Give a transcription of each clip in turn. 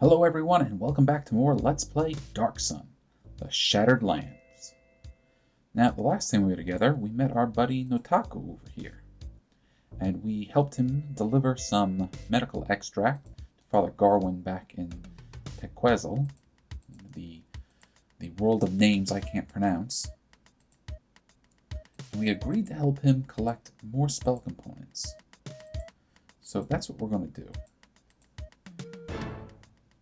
Hello everyone and welcome back to more Let's Play Dark Sun, The Shattered Lands. Now, the last time we were together, we met our buddy Notaku over here, and we helped him deliver some medical extract to Father Garwin back in Tequezel, the world of names I can't pronounce. And we agreed to help him collect more spell components. So that's what we're going to do.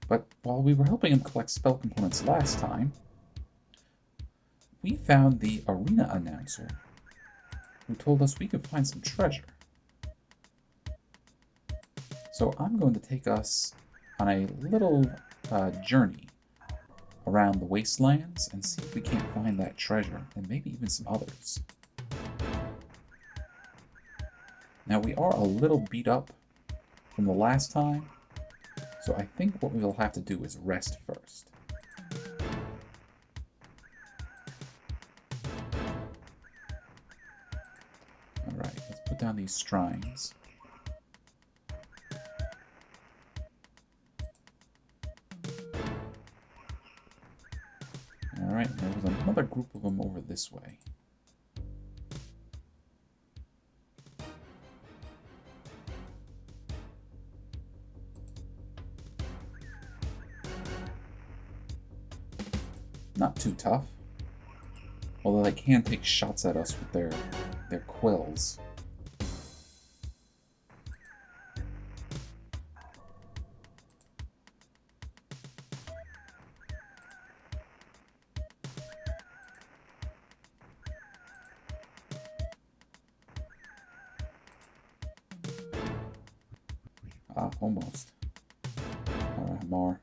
But while we were helping him collect spell components last time, we found the arena announcer who told us we could find some treasure. So I'm going to take us on a little journey around the Wastelands and see if we can't find that treasure, and maybe even some others. Now, we are a little beat up from the last time, so I think what we'll have to do is rest first. Alright, let's put down these shrines. Alright, there was another group of them over this way. Not too tough, although they can take shots at us with their quills. Ah, almost. Alright, more.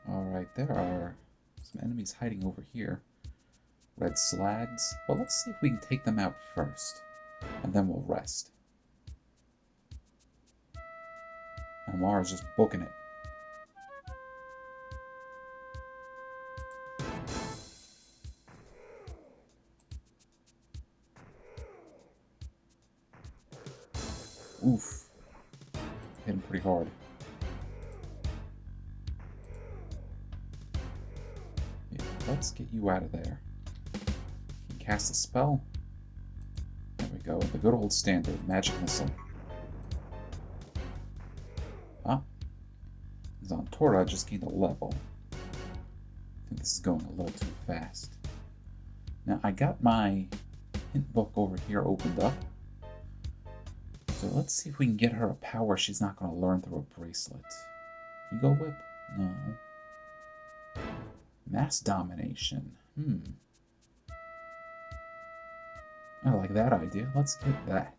Alright, there are some enemies hiding over here. Red slags. Well, let's see if we can take them out first, and then we'll rest. And Mara's just booking it. Oof. Hit him pretty hard. Yeah, let's get you out of there. You can cast a spell. There we go. The good old standard magic missile. Ah. Zontora just gained a level. I think this is going a little too fast. Now, I got my hint book over here opened up. So let's see if we can get her a power she's not going to learn through a bracelet. Ego Whip? No. Mass Domination. I like that idea. Let's get that.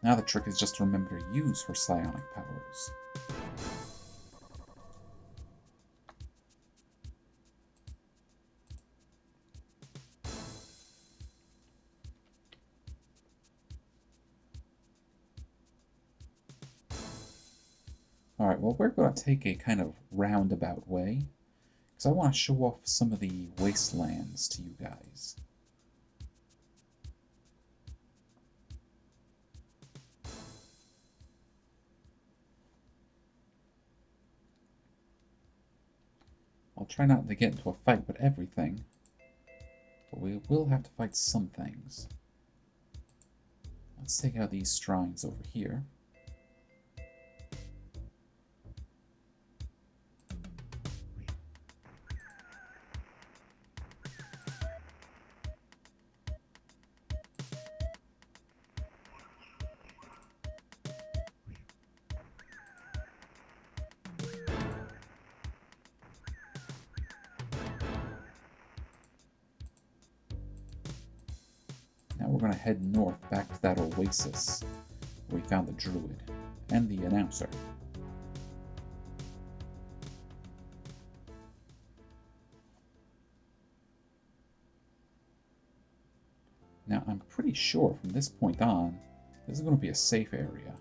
Now the trick is just to remember to use her psionic powers. Alright, well, we're going to take a kind of roundabout way, because I want to show off some of the Wastelands to you guys. I'll try not to get into a fight with everything, but we will have to fight some things. Let's take out these shrines over here. Now we're going to head north back to that oasis where we found the druid and the announcer. I'm pretty sure from this point on, this is going to be a safe area.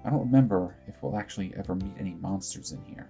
I don't remember if we'll actually ever meet any monsters in here.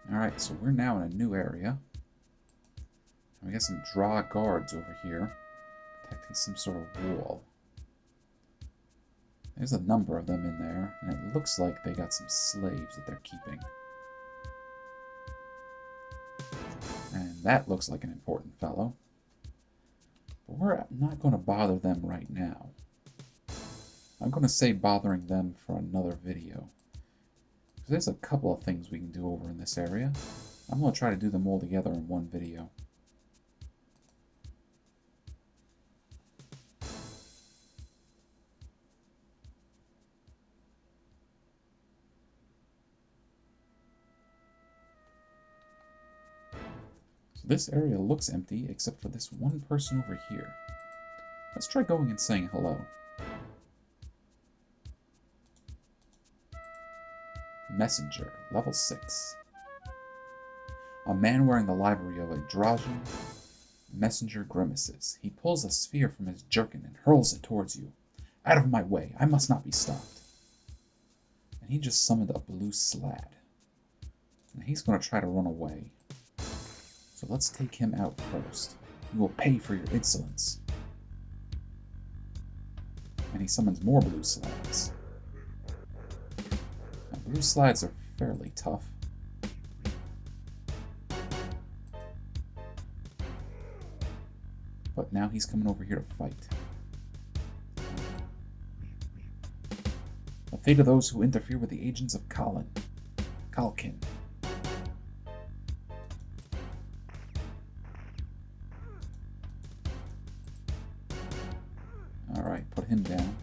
Alright, so we're now in a new area. We got some draw guards over here, protecting some sort of wall. There's a number of them in there, and it looks like they got some slaves that they're keeping. And that looks like an important fellow. But we're not going to bother them right now. I'm going to say bothering them for another video. There's a couple of things we can do over in this area. I'm going to try to do them all together in one video. So this area looks empty except for this one person over here. Let's try going and saying hello. Messenger, level 6. A man wearing the livery of a Drajan messenger grimaces. He pulls a sphere from his jerkin and hurls it towards you. Out of my way, I must not be stopped. And he just summoned a blue slad. And he's going to try to run away. So let's take him out first. You will pay for your insolence. And he summons more blue slads. Blue slides are fairly tough. But now he's coming over here to fight. The fate of those who interfere with the agents of Kalkin. Alright, put him down.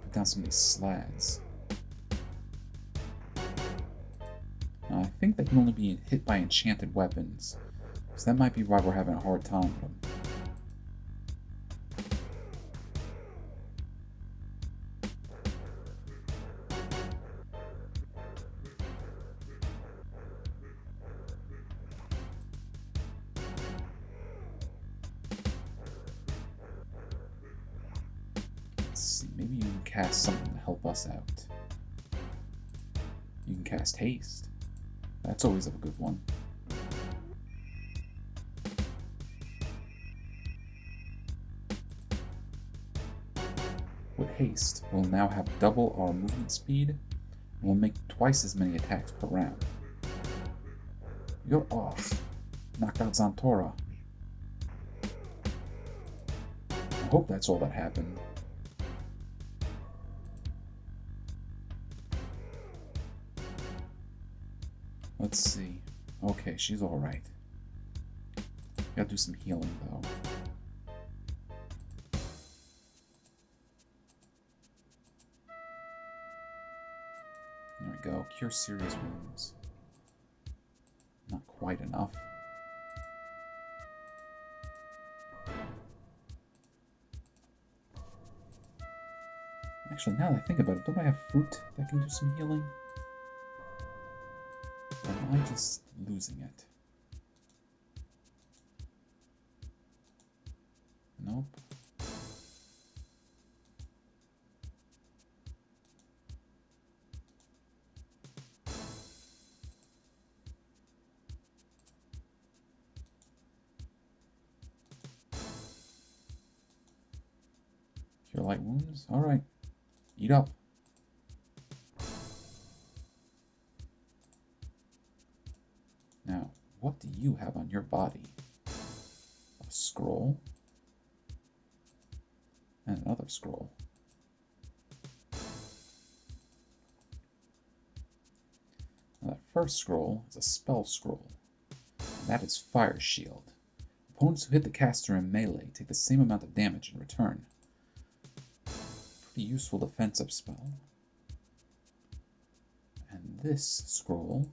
Put down some of these slads. I think they can only be hit by enchanted weapons, so that might be why we're having a hard time with them. Let's see, maybe you can cast something to help us out. You can cast haste. That's always a good one. With haste, we'll now have double our movement speed, and we'll make twice as many attacks per round. You're off. Knocked out Zantora. I hope that's all that happened. Let's see. Okay, she's alright. Gotta do some healing, though. There we go. Cure serious wounds. Not quite enough. Actually, now that I think about it, don't I have fruit that can do some healing? Or am I just losing it? Nope. Cure light wounds? Alright. Eat up. Now, what do you have on your body? A scroll? And another scroll. Now that first scroll is a spell scroll. And that is Fire Shield. Opponents who hit the caster in melee take the same amount of damage in return. Pretty useful defensive spell. And this scroll...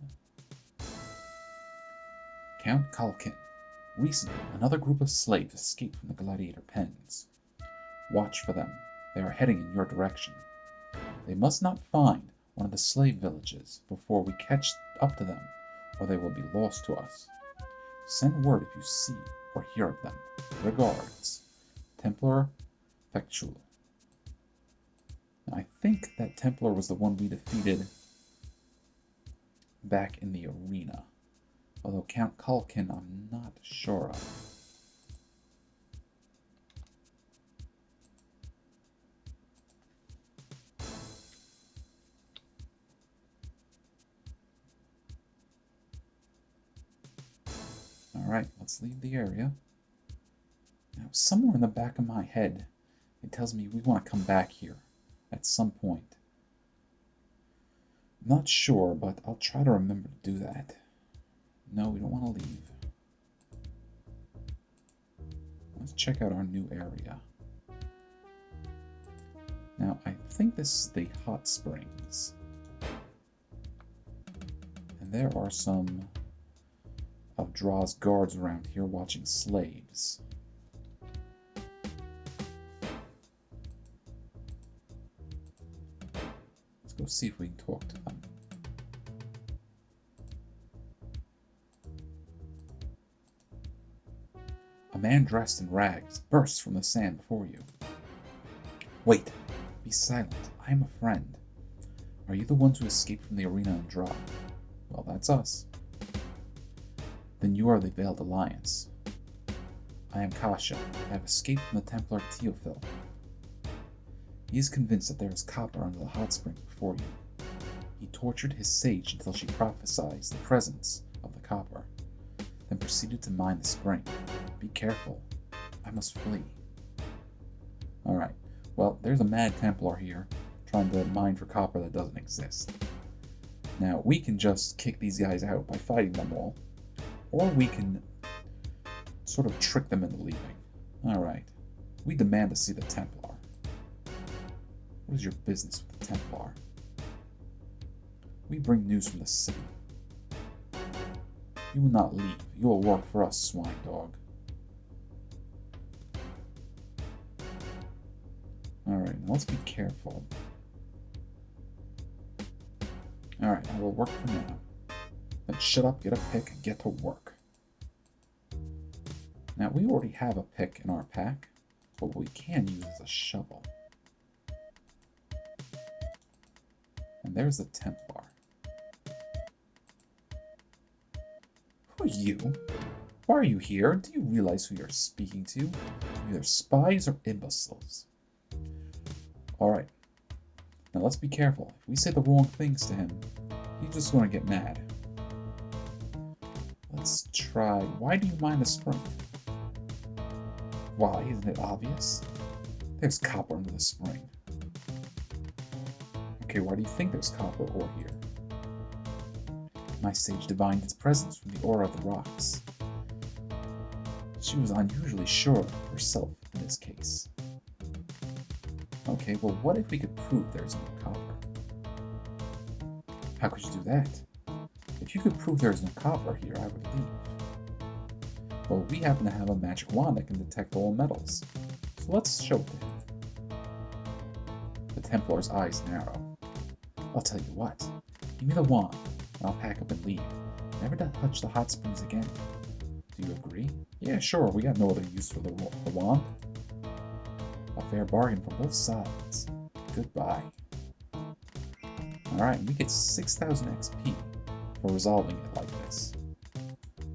Count Kalkin. Recently, another group of slaves escaped from the gladiator pens. Watch for them. They are heading in your direction. They must not find one of the slave villages before we catch up to them, or they will be lost to us. Send word if you see or hear of them. Regards, Templar Fectual. I think that Templar was the one we defeated back in the arena. Although Count Kalkin, I'm not sure of. Alright, let's leave the area. Now, somewhere in the back of my head, it tells me we want to come back here at some point. I'm not sure, but I'll try to remember to do that. No, we don't want to leave. Let's check out our new area. Now, I think this is the hot springs. And there are some of Draw's guards around here watching slaves. Let's go see if we can talk to them. A man dressed in rags bursts from the sand before you. Wait, be silent. I am a friend. Are you the ones who escaped from the arena and Draw? Well, that's us. Then you are the Veiled Alliance. I am Kasha. I have escaped from the Templar Teofil. He is convinced that there is copper under the hot spring before you. He tortured his sage until she prophesied the presence of the copper, then proceeded to mine the spring. Be careful. I must flee. Alright, well, there's a mad Templar here, trying to mine for copper that doesn't exist. Now, we can just kick these guys out by fighting them all, or we can sort of trick them into leaving. Alright, we demand to see the Templar. What is your business with the Templar? We bring news from the city. You will not leave. You will work for us, swine dog. Alright, now let's be careful. Alright, I will work for now. Then shut up, get a pick, and get to work. Now, we already have a pick in our pack, but what we can use is a shovel. And there's the Templar. Who are you? Why are you here? Do you realize who you're speaking to? Either spies or imbeciles. Alright. Now let's be careful. If we say the wrong things to him, he's just going to get mad. Let's try... Why do you mine the spring? Why? Isn't it obvious? There's copper under the spring. Okay, why do you think there's copper ore here? My sage divined its presence from the aura of the rocks. She was unusually sure of herself in this case. Okay, well, what if we could prove there's no copper? How could you do that? If you could prove there's no copper here, I would leave. Well, we happen to have a magic wand that can detect all metals, so let's show it to him. The Templar's eyes narrow. I'll tell you what, give me the wand, and I'll pack up and leave. Never to touch the hot springs again. Do you agree? Yeah, sure, we got no other use for the wand. A fair bargain for both sides. Goodbye. Alright, we get 6,000 XP for resolving it like this.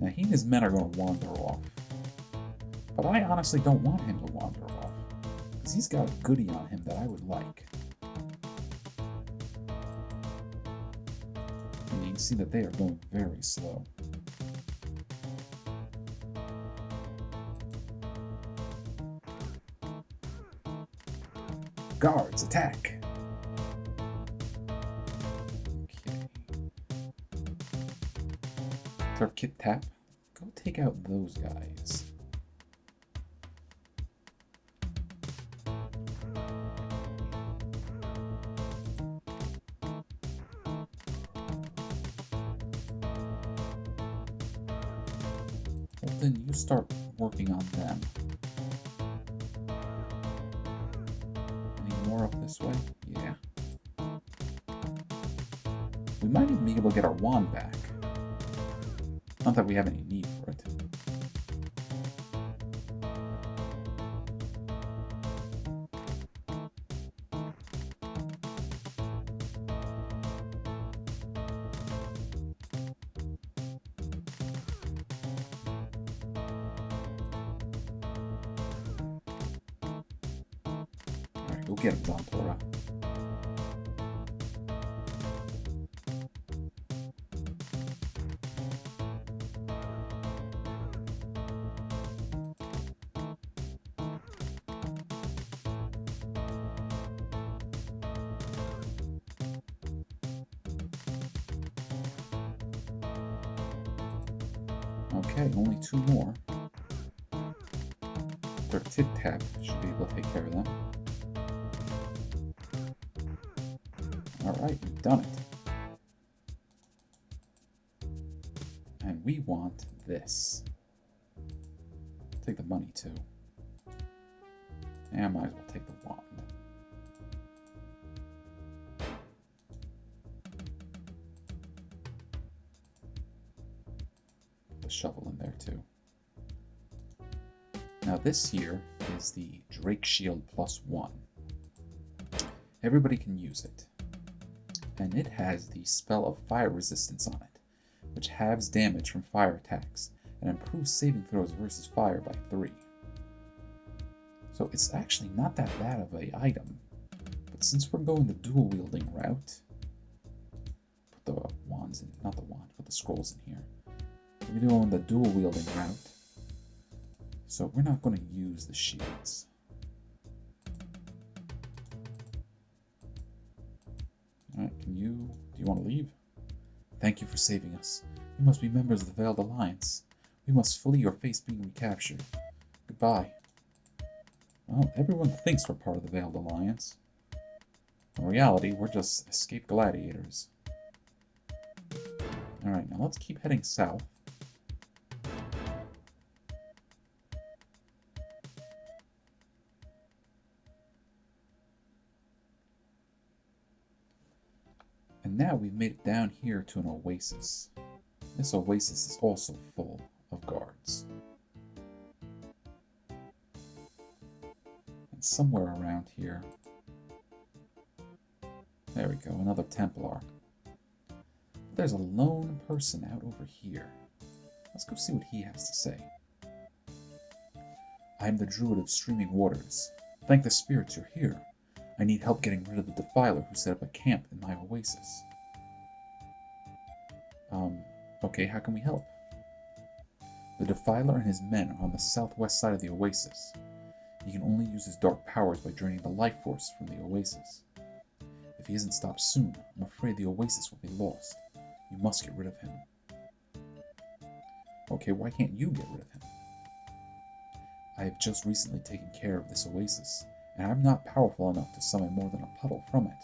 Now, he and his men are going to wander off. But I honestly don't want him to wander off, because he's got a goodie on him that I would like. And you can see that they are going very slow. Guards, attack! Okay. Turf Kit Tap. Go take out those guys. Well, then you start working on them. Any more up this way? Yeah. We might even be able to get our wand back. Not that we have any need for it. Alright, go get him, Zontora. Okay, only 2 more. Their Tic-Tac should be able to take care of them. Alright, we've done it. And we want this. Take the money too. And I might as well take the wand. Put the shovel in there too. Now this here is the Drake Shield +1. Everybody can use it. And it has the spell of fire resistance on it, which halves damage from fire attacks and improves saving throws versus fire by 3. So it's actually not that bad of an item, but since we're going the dual wielding route, put the wands in, not the wand, put the scrolls in here. We're doing the dual wielding route, so we're not going to use the shields. Alright, do you want to leave? Thank you for saving us. You must be members of the Veiled Alliance. We must flee or face being recaptured. Goodbye. Well, everyone thinks we're part of the Veiled Alliance. In reality, we're just escaped gladiators. Alright, now let's keep heading south. And now we've made it down here to an oasis. This oasis is also full of guards. And somewhere around here, there we go, another Templar. There's a lone person out over here. Let's go see what he has to say. I am the Druid of Streaming Waters. Thank the spirits you're here. I need help getting rid of the Defiler who set up a camp in my oasis. Okay, how can we help? The Defiler and his men are on the southwest side of the oasis. He can only use his dark powers by draining the life force from the oasis. If he isn't stopped soon, I'm afraid the oasis will be lost. You must get rid of him. Okay, why can't you get rid of him? I have just recently taken care of this oasis, and I'm not powerful enough to summon more than a puddle from it.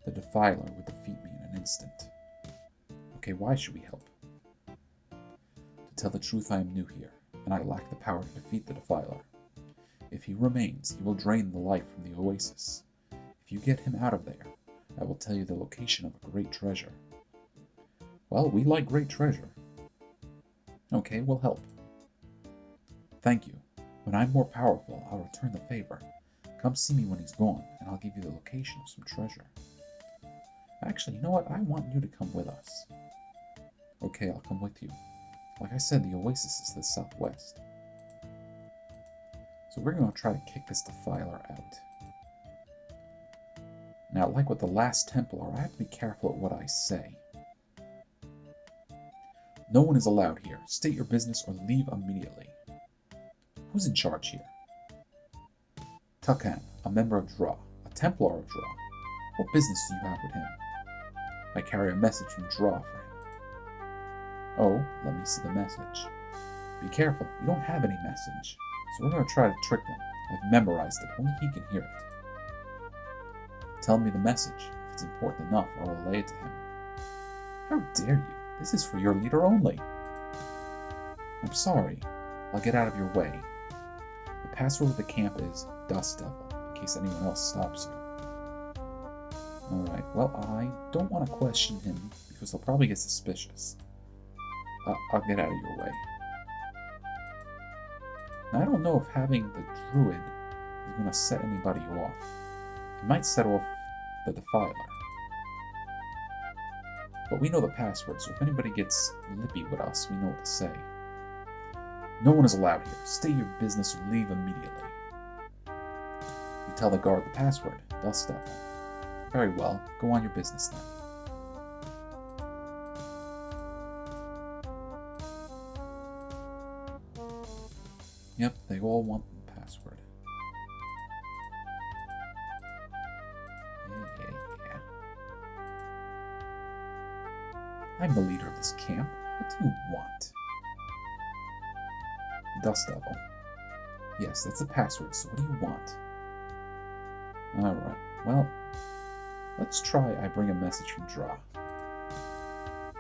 The Defiler would defeat me in an instant. Okay, why should we help? To tell the truth, I am new here, and I lack the power to defeat the Defiler. If he remains, he will drain the life from the oasis. If you get him out of there, I will tell you the location of a great treasure. Well, we like great treasure. Okay, we'll help. Thank you. When I'm more powerful, I'll return the favor. Come see me when he's gone, and I'll give you the location of some treasure. Actually, you know what? I want you to come with us. Okay, I'll come with you. Like I said, the oasis is to the southwest. So we're going to try to kick this Defiler out. Now, like with the last Templar, I have to be careful at what I say. No one is allowed here. State your business or leave immediately. Who's in charge here? Tukan, a member of Dra, a Templar of Dra. What business do you have with him? I carry a message from Dra for him. Oh, let me see the message. Be careful, you don't have any message. So we're going to try to trick them. I've memorized it, only he can hear it. Tell me the message. If it's important enough, I'll relay it to him. How dare you? This is for your leader only. I'm sorry. I'll get out of your way. The password of the camp is Dust Devil, in case anyone else stops you. Alright, well, I don't want to question him, because he'll probably get suspicious. I'll get out of your way. Now, I don't know if having the druid is going to set anybody off. It might set off the defiler. But we know the password, so if anybody gets lippy with us, we know what to say. No one is allowed here. State your business or leave immediately. You tell the guard the password, Dust Devil. Very well, go on your business then. Yep, they all want the password. Yeah. I'm the leader of this camp. What do you want? Dust Devil. Yes, that's the password, so what do you want? Alright, well, let's try I bring a message from Dra.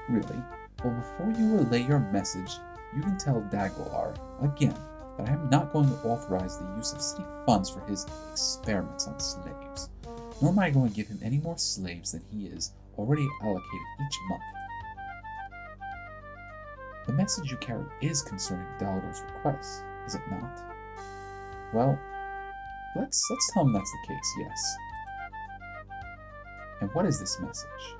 Really? Well, before you relay your message, you can tell Dagolar, again, that I am not going to authorize the use of city funds for his experiments on slaves. Nor am I going to give him any more slaves than he is already allocated each month. The message you carry is concerning Dalgar's request, is it not? Well, let's tell him that's the case, yes. And what is this message?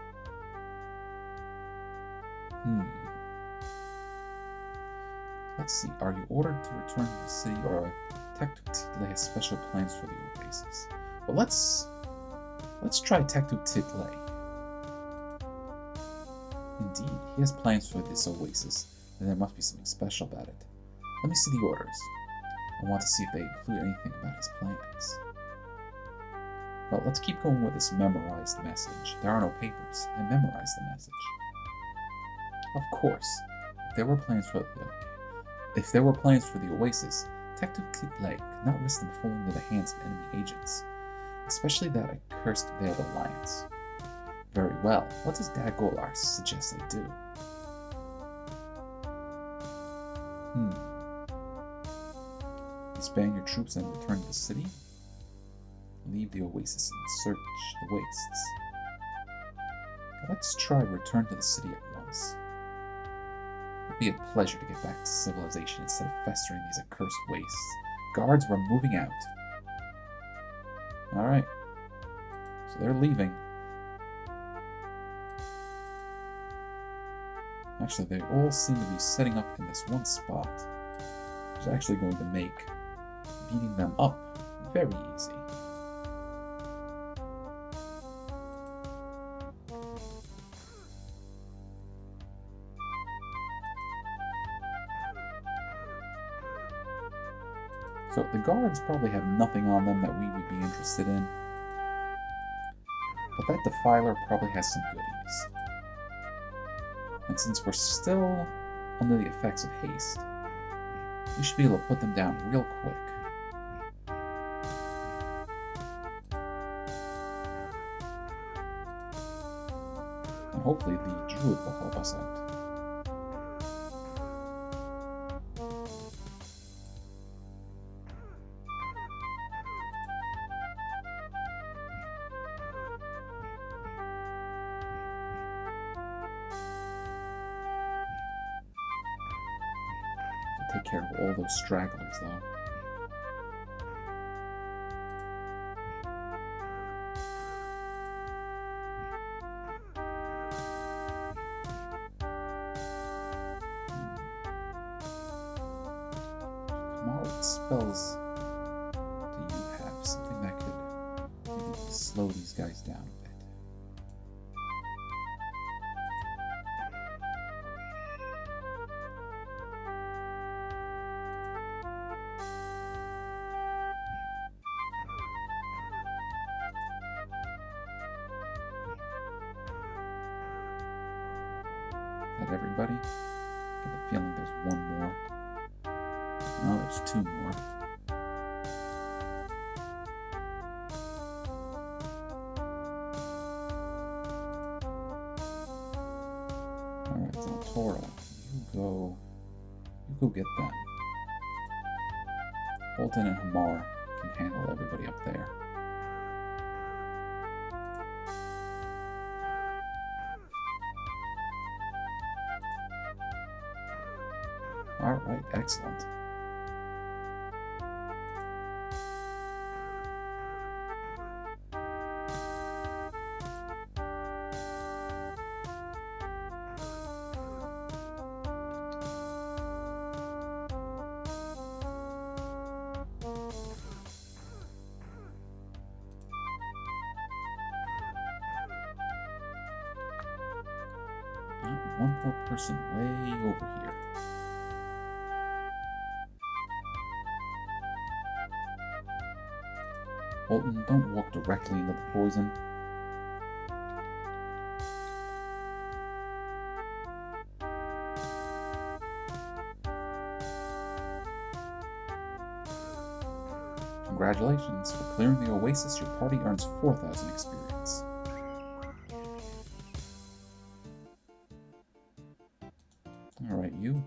Let's see, are you ordered to return to the city, or Tectuctitle has special plans for the oasis? Well, let's try Tectuctitle. Indeed, he has plans for this oasis, and there must be something special about it. Let me see the orders. I want to see if they include anything about his plans. Well, let's keep going with this memorized message. There are no papers. I memorized the message. Of course, if there were plans for the oasis, Tectuctitle could not risk them falling into the hands of enemy agents, especially that accursed Veiled Alliance. Very well. What does Dagolar suggest I do? Disband your troops and return to the city? Leave the oasis and search the wastes. Let's try return to the city at once. It would be a pleasure to get back to civilization instead of festering these accursed wastes. Guards, we're moving out. Alright. So they're leaving. Actually, they all seem to be setting up in this one spot, which is actually going to make beating them up very easy. So the guards probably have nothing on them that we would be interested in, but that defiler probably has some goodies. And since we're still under the effects of haste, we should be able to put them down real quick. And hopefully the druid will help us out. Take care of all those stragglers, though. Kamar, what spells do you have? Something that could maybe slow these guys down a bit. Everybody? I get the feeling there's one more. No, there's two more. Alright, Zantora, you You go get them. Holden and Hamar can handle everybody up there. Alright, excellent. One more person way over here. Holton, don't walk directly into the poison. Congratulations, for clearing the oasis, your party earns 4,000 experience. Alright, you.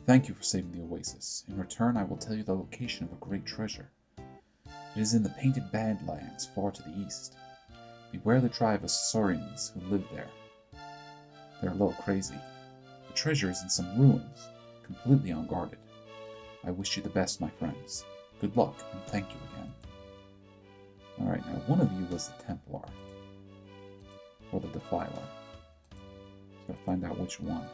Thank you for saving the oasis. In return, I will tell you the location of a great treasure. It is in the Painted Badlands, far to the east. Beware the tribe of Saurians who live there. They're a little crazy. The treasure is in some ruins, completely unguarded. I wish you the best, my friends. Good luck, and thank you again. Alright, now one of you was the Templar. Or the Defiler. Gotta find out which one.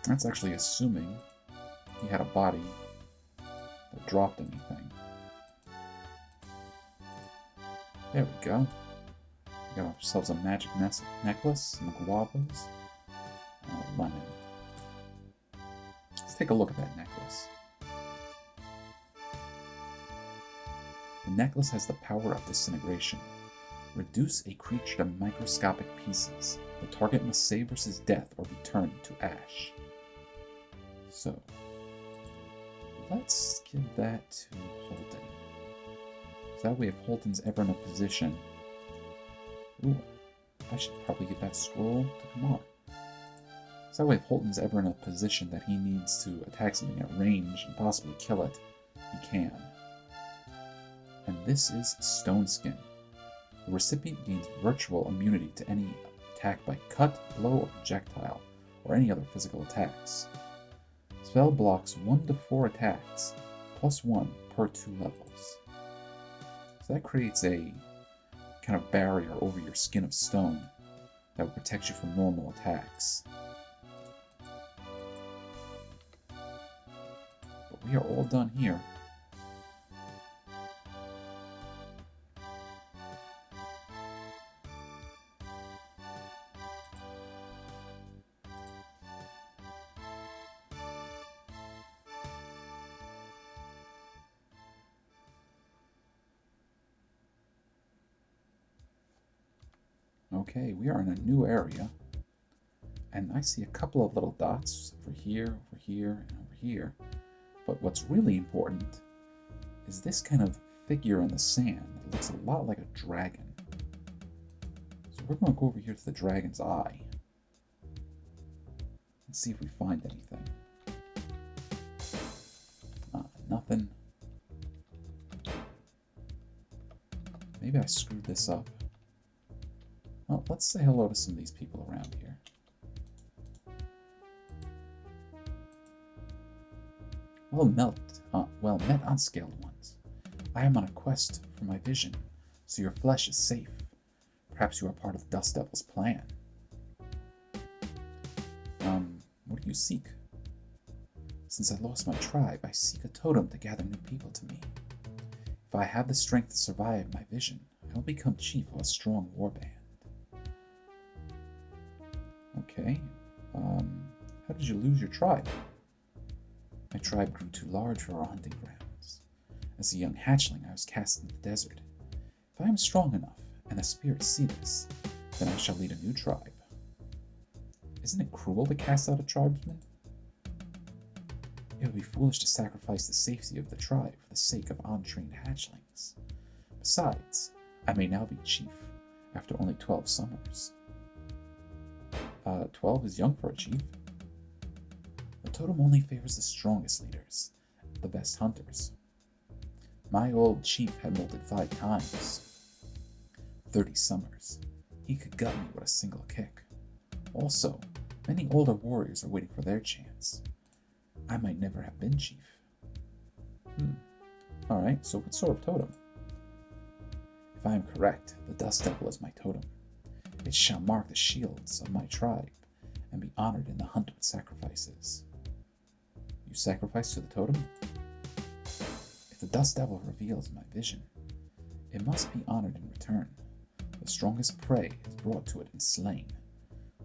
That's actually assuming he had a body that dropped anything. There we go. We got ourselves a magic necklace, some guavas, and a lemon. Let's take a look at that necklace. The necklace has the power of disintegration. Reduce a creature to microscopic pieces. The target must save versus death or return to ash. So, let's give that to Holden. So that way if Holden's ever in a position... Ooh, I should probably give that scroll to Kamar. So that way if Holden's ever in a position that he needs to attack something at range and possibly kill it, he can. And this is Stone Skin. The recipient gains virtual immunity to any attack by cut, blow, or projectile, or any other physical attacks. Spell blocks 1 to 4 attacks, +1 per 2 levels. So that creates a kind of barrier over your skin of stone that will protect you from normal attacks. But we are all done here. Okay, we are in a new area, and I see a couple of little dots over here, and over here. But what's really important is this kind of figure in the sand that looks a lot like a dragon. So we're going to go over here to the dragon's eye and see if we find anything. Nothing. Maybe I screwed this up. Well, let's say hello to some of these people around here. Well met, unscaled ones. I am on a quest for my vision, so your flesh is safe. Perhaps you are part of Dust Devil's plan. What do you seek? Since I lost my tribe, I seek a totem to gather new people to me. If I have the strength to survive my vision, I will become chief of a strong warband. Okay, how did you lose your tribe? My tribe grew too large for our hunting grounds. As a young hatchling, I was cast into the desert. If I am strong enough, and the spirits see this, then I shall lead a new tribe. Isn't it cruel to cast out a tribesman? It would be foolish to sacrifice the safety of the tribe for the sake of untrained hatchlings. Besides, I may now be chief, after only 12 summers. 12 is young for a chief. The totem only favors the strongest leaders, the best hunters. My old chief had molted 5 times. 30 summers. He could gut me with a single kick. Also, many older warriors are waiting for their chance. I might never have been chief. Alright, so what sort of totem? If I am correct, the Dust Devil is my totem. It shall mark the shields of my tribe and be honored in the hunt with sacrifices. You sacrifice to the totem? If the Dust Devil reveals my vision, it must be honored in return. The strongest prey is brought to it and slain.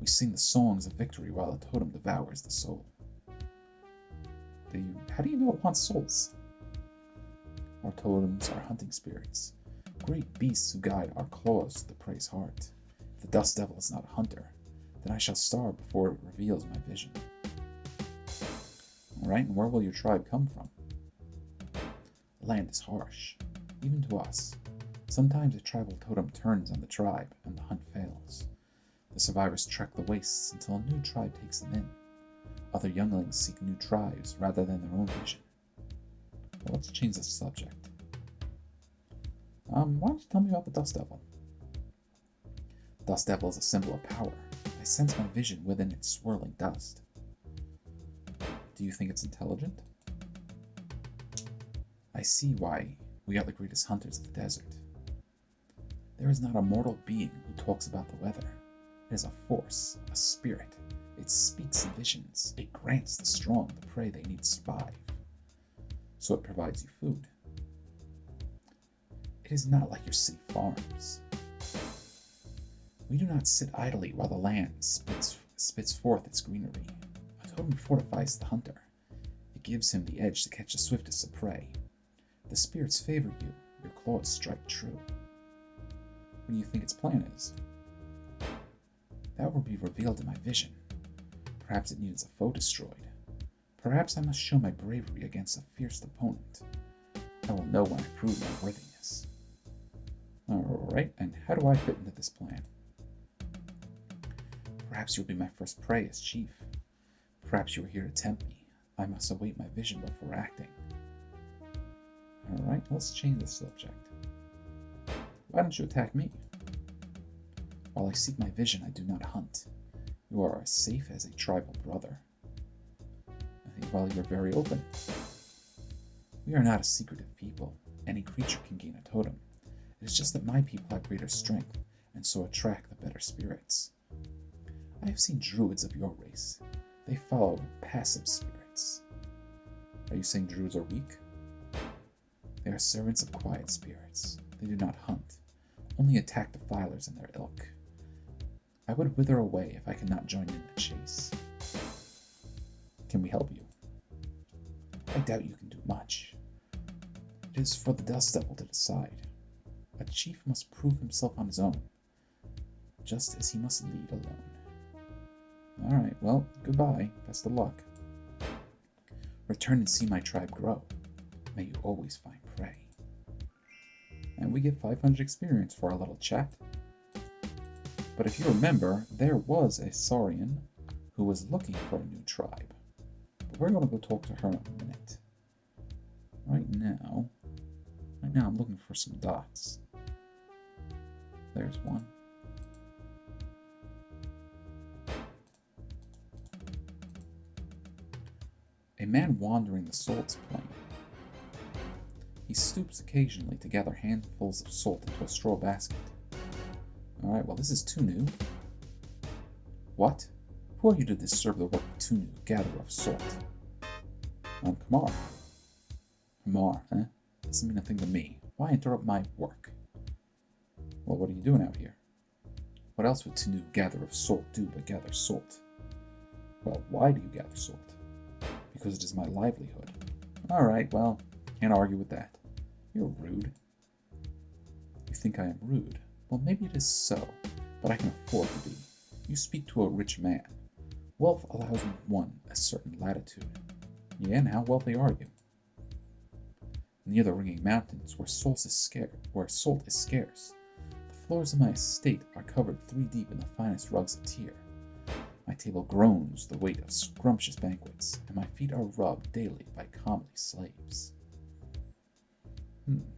We sing the songs of victory while the totem devours the soul. How do you know it wants souls? Our totems are hunting spirits, great beasts who guide our claws to the prey's heart. If the Dust Devil is not a hunter, then I shall starve before it reveals my vision. Alright, and where will your tribe come from? The land is harsh, even to us. Sometimes a tribal totem turns on the tribe and the hunt fails. The survivors trek the wastes until a new tribe takes them in. Other younglings seek new tribes rather than their own vision. Well, let's change the subject. Why don't you tell me about the Dust Devil? The Dust Devil is a symbol of power. I sense my vision within its swirling dust. Do you think it's intelligent? I see why we are the greatest hunters of the desert. There is not a mortal being who talks about the weather. It is a force, a spirit. It speaks in visions. It grants the strong the prey they need to survive. So it provides you food. It is not like your city farms. We do not sit idly while the land spits forth its greenery. A totem fortifies the hunter. It gives him the edge to catch the swiftest of prey. The spirits favor you. Your claws strike true. What do you think its plan is? That will be revealed in my vision. Perhaps it needs a foe destroyed. Perhaps I must show my bravery against a fierce opponent. I will know when I prove my worthiness. Alright, and how do I fit into this plan? Perhaps you'll be my first prey as chief. Perhaps you are here to tempt me. I must await my vision before acting. Alright, let's change the subject. Why don't you attack me? While I seek my vision, I do not hunt. You are as safe as a tribal brother. I think, well, you're very open. We are not a secretive people. Any creature can gain a totem. It is just that my people have greater strength, and so attract the better spirits. I have seen druids of your race. They follow passive spirits. Are you saying druids are weak? They are servants of quiet spirits. They do not hunt, only attack defilers in their ilk. I would wither away if I could not join in the chase. Can we help you? I doubt you can do much. It is for the Dust Devil to decide. A chief must prove himself on his own, just as he must lead alone. Alright, well, goodbye. Best of luck. Return and see my tribe grow. May you always find prey. And we get 500 experience for our little chat. But if you remember, there was a Saurian who was looking for a new tribe. But we're going to go talk to her in a minute. Right now I'm looking for some dots. There's one. A man wandering the salt's plain. He stoops occasionally to gather handfuls of salt into a straw basket. Alright, well this is Tunu. What? Who are you to disturb the work of Tunu, gatherer of salt? I'm Kamar. Kamar, eh? Doesn't mean a thing to me. Why interrupt my work? Well, what are you doing out here? What else would Tunu, gatherer of salt, do but gather salt? Well, why do you gather salt? Because it is my livelihood. Alright, well, can't argue with that. You're rude. You think I am rude? Well, maybe it is so, but I can afford to be. You speak to a rich man. Wealth allows one a certain latitude. Yeah, and how wealthy are you? Near the ringing mountains, where salt is scarce, floors of my estate are covered 3 deep in the finest rugs of Tyr. My table groans the weight of scrumptious banquets, and my feet are rubbed daily by comely slaves.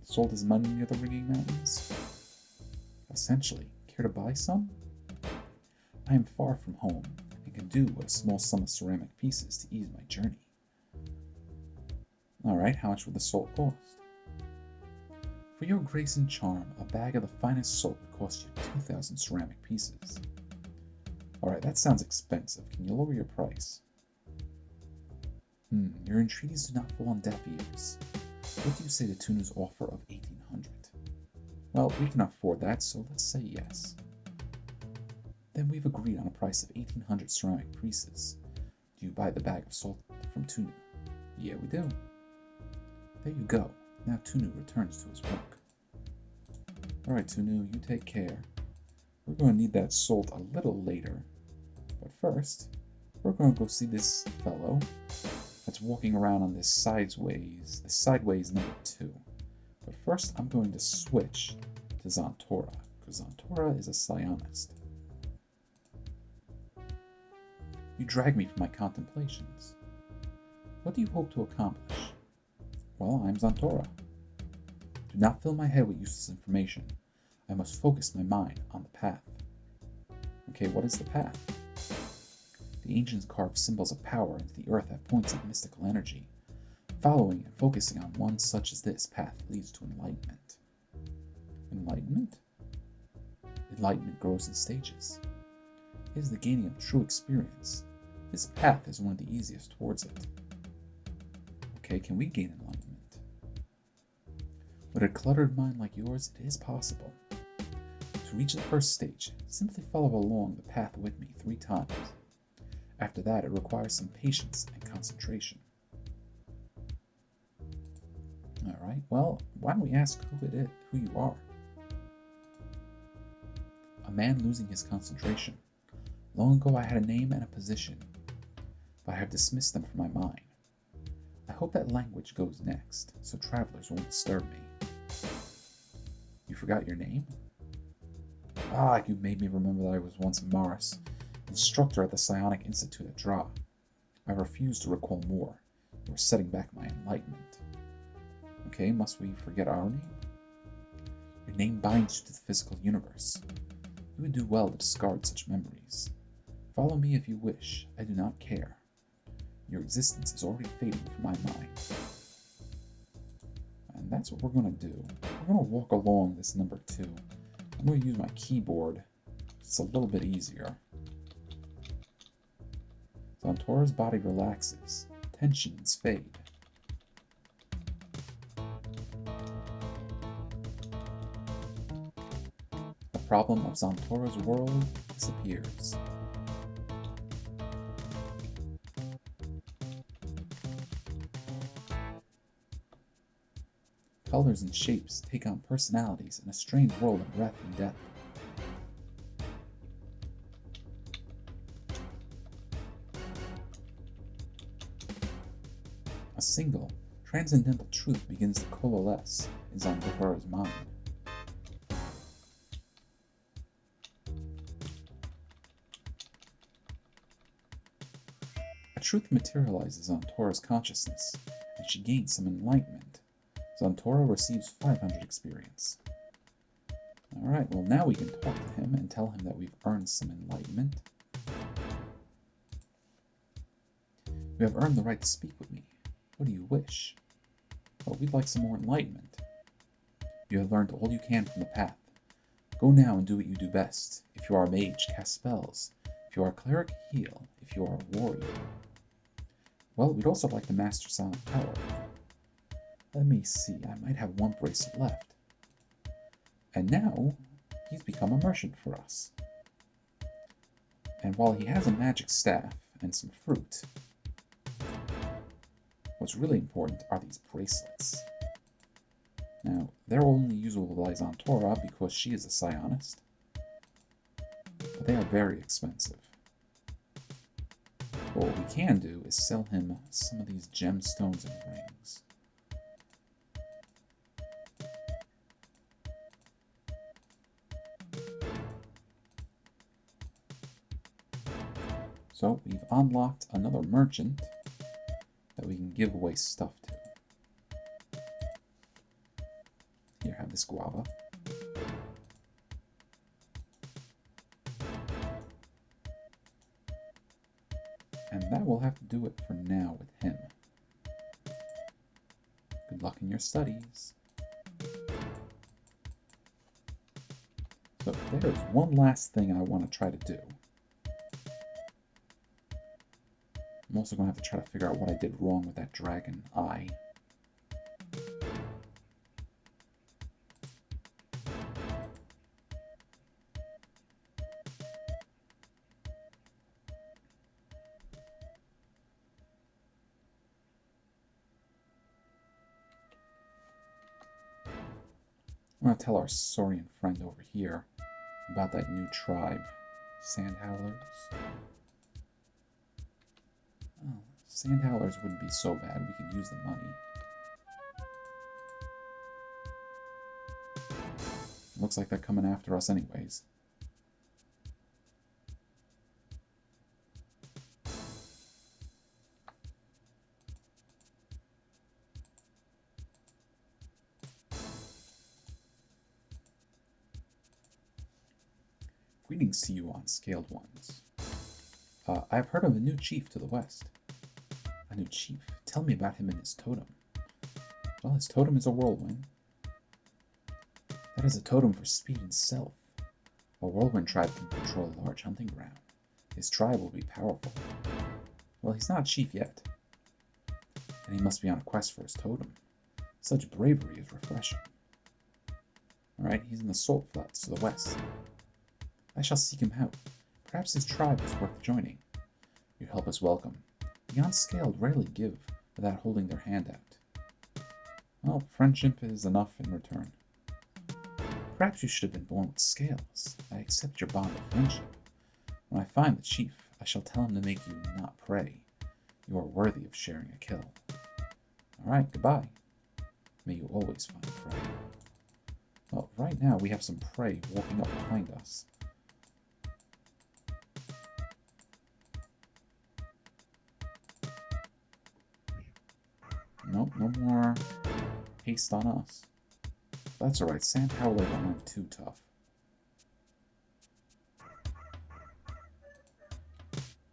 Sold his money near the Ringing Mountains? Essentially. Care to buy some? I am far from home, and can do with a small sum of ceramic pieces to ease my journey. Alright, how much would the salt cost? For your grace and charm, a bag of the finest salt would cost you 2,000 ceramic pieces. Alright, that sounds expensive. Can you lower your price? Your entreaties do not fall on deaf ears. What do you say to Tunu's offer of 1,800? Well, we can afford that, so let's say yes. Then we've agreed on a price of 1,800 ceramic pieces. Do you buy the bag of salt from Tunu? Yeah, we do. There you go. Now Tunu returns to his work. Alright, Tunu, you take care. We're going to need that salt a little later. But first, we're going to go see this fellow that's walking around on this sideways number 2. But first, I'm going to switch to Zantora, because Zantora is a psionist. You drag me from my contemplations. What do you hope to accomplish? Well, I'm Zantora. Do not fill my head with useless information. I must focus my mind on the path. Okay, what is the path? The ancients carved symbols of power into the earth at points of mystical energy. Following and focusing on one such as this path leads to enlightenment. Enlightenment? Enlightenment grows in stages. It is the gaining of true experience. This path is one of the easiest towards it. Okay, can we gain enlightenment? With a cluttered mind like yours, it is possible. To reach the first stage, simply follow along the path with me 3 times. After that, it requires some patience and concentration. Alright, well, why don't we ask who you are? A man losing his concentration. Long ago I had a name and a position, but I have dismissed them from my mind. I hope that language goes next, so travelers won't disturb me. You forgot your name? You made me remember that I was once Maris, instructor at the Psionic Institute at Dra. I refuse to recall more. You are setting back my enlightenment. Okay, must we forget our name? Your name binds you to the physical universe. You would do well to discard such memories. Follow me if you wish. I do not care. Your existence is already fading from my mind. And that's what we're going to do. We're going to walk along this number 2. I'm going to use my keyboard. It's a little bit easier. Zantora's body relaxes. Tensions fade. The problem of Zantora's world disappears. Colors and shapes take on personalities in a strange world of breath and depth. A single, transcendental truth begins to coalesce in Zantora's mind. A truth materializes Zantora's consciousness, and she gains some enlightenment. Zantora receives 500 experience. Alright, well now we can talk to him and tell him that we've earned some enlightenment. You have earned the right to speak with me. What do you wish? Well, we'd like some more enlightenment. You have learned all you can from the path. Go now and do what you do best. If you are a mage, cast spells. If you are a cleric, heal. If you are a warrior. Well, we'd also like to master silent power. Let me see, I might have 1 bracelet left. And now, he's become a merchant for us. And while he has a magic staff and some fruit, what's really important are these bracelets. Now, they're only usable by Zantora because she is a psionist, but they are very expensive. But what we can do is sell him some of these gemstones and rings. So we've unlocked another merchant that we can give away stuff to. Here, have this guava. And that will have to do it for now with him. Good luck in your studies. So there's one last thing I want to try to do. I'm also going to have to try to figure out what I did wrong with that dragon eye. I'm going to tell our Saurian friend over here about that new tribe, Sand Howlers. Oh, Sand Howlers wouldn't be so bad. We could use the money. Looks like they're coming after us anyways. Greetings to you on Scaled Ones. I've heard of a new chief to the west. A new chief? Tell me about him and his totem. Well, his totem is a whirlwind. That is a totem for speed and stealth. A whirlwind tribe can control a large hunting ground. His tribe will be powerful. Well, he's not a chief yet. And he must be on a quest for his totem. Such bravery is refreshing. Alright, he's in the Salt Flats to the west. I shall seek him out. Perhaps his tribe is worth joining. Your help is welcome. The unscaled rarely give without holding their hand out. Well, friendship is enough in return. Perhaps you should have been born with scales. I accept your bond of friendship. When I find the chief, I shall tell him to make you not prey. You are worthy of sharing a kill. Alright, goodbye. May you always find prey. Well, right now we have some prey walking up behind us. Nope, no more haste on us. That's alright, Sand Howlers aren't too tough.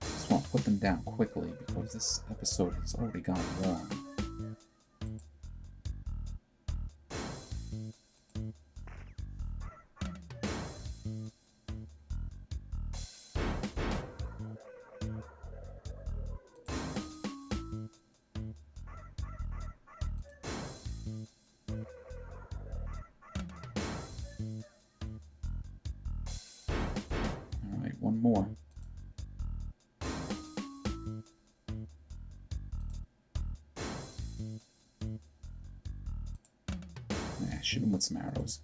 Just want to put them down quickly because this episode has already gone long. One more. Shoot him with some arrows.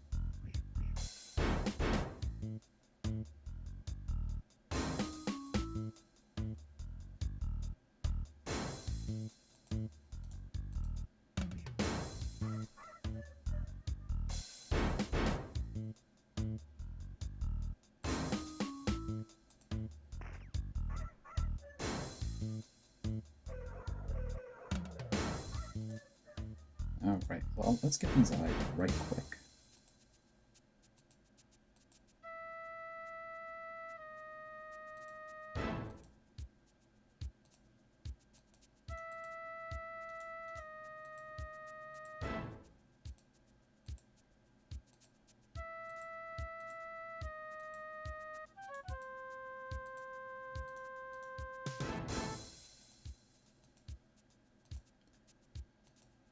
Alright, well, let's get these eyes right quick.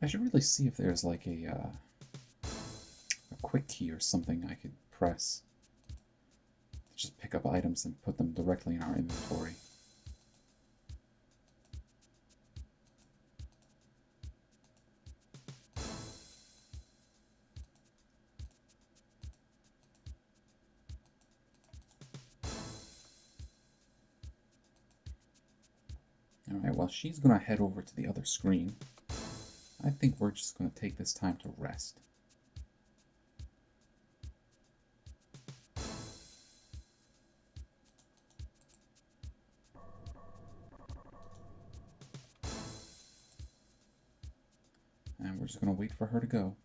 I should really see if there's like a quick key or something I could press to just pick up items and put them directly in our inventory. Alright, well, she's going to head over to the other screen. I think we're just going to take this time to rest. And we're just going to wait for her to go.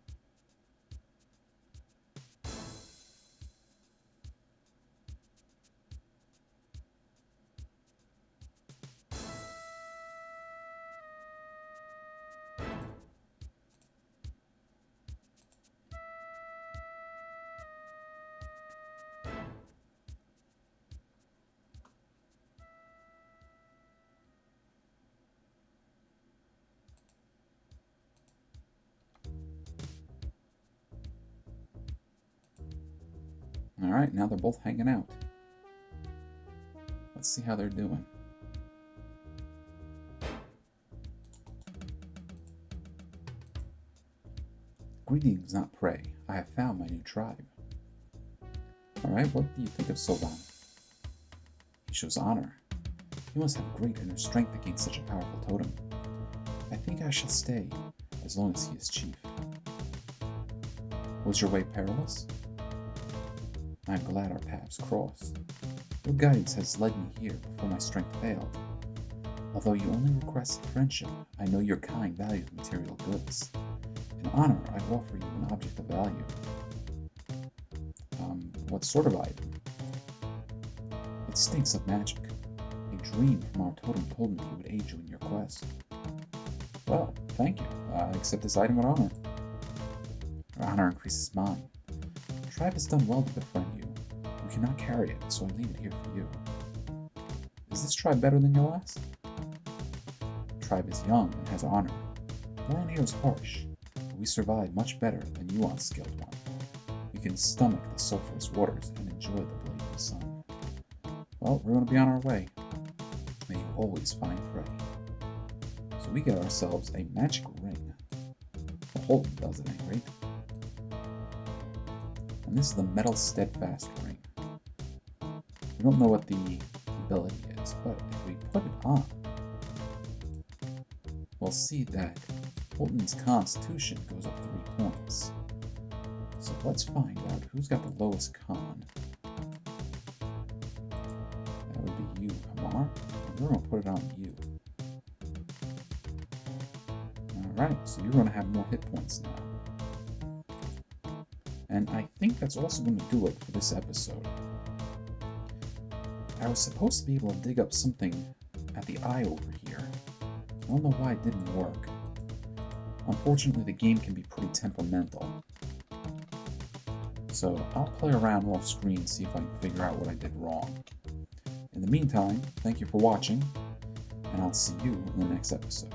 Alright, now they're both hanging out. Let's see how they're doing. Greetings, not prey. I have found my new tribe. Alright, what do you think of Soban? He shows honor. He must have great inner strength against such a powerful totem. I think I shall stay, as long as he is chief. Was your way perilous? I am glad our paths crossed. Your guidance has led me here before my strength failed. Although you only request friendship, I know your kind values material goods. In honor, I offer you an object of value. What sort of item? It stinks of magic. A dream from our totem told me he would aid you in your quest. Well, thank you. I accept this item with honor. Your honor increases mine. The tribe has done well to befriend you. You cannot carry it, so I leave it here for you. Is this tribe better than your last? The tribe is young and has honor. The land here is harsh, but we survive much better than you unskilled one. We can stomach the sulphurous waters and enjoy the blazing sun. Well, we're going to be on our way. May you always find prey. So we get ourselves a magic ring. Well, Holton does at any rate. And this is the Metal Steadfast ring. We don't know what the ability is, but if we put it on, we'll see that Holton's Constitution goes up 3 points. So let's find out who's got the lowest con. That would be you, Hamar. And we're going to put it on you. Alright, so you're going to have more hit points now. And I think that's also going to do it for this episode. I was supposed to be able to dig up something at the eye over here. I don't know why it didn't work. Unfortunately, the game can be pretty temperamental. So I'll play around off screen and see if I can figure out what I did wrong. In the meantime, thank you for watching, and I'll see you in the next episode.